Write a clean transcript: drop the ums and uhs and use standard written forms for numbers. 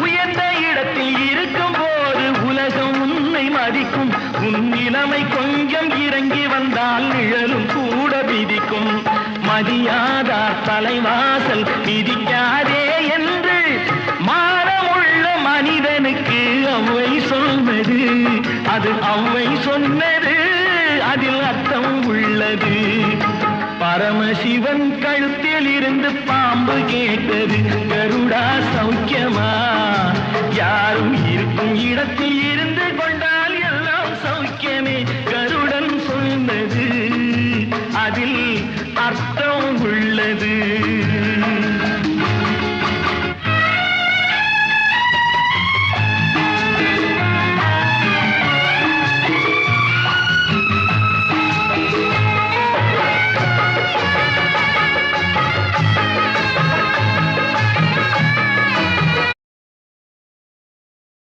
உயர்ந்த இடத்தில் இருக்கும் போது உலகம் உன்னை மதிக்கும். உன் நிலைமை கொஞ்சம் இறங்கி வந்தால் நிழலும் கூட விதிக்கும். மதியாதார் தலைவாசல் விதிக்காதே என்று மானமுள்ள மனிதனுக்கு அவ்வை சொன்னது. அது அவ்வை சொன்னது, அதில் அர்த்தம் உள்ளது. பரமசிவன் கழுத்தில் இருந்து பாம்பு கேட்டது, கருடா சௌக்கியம்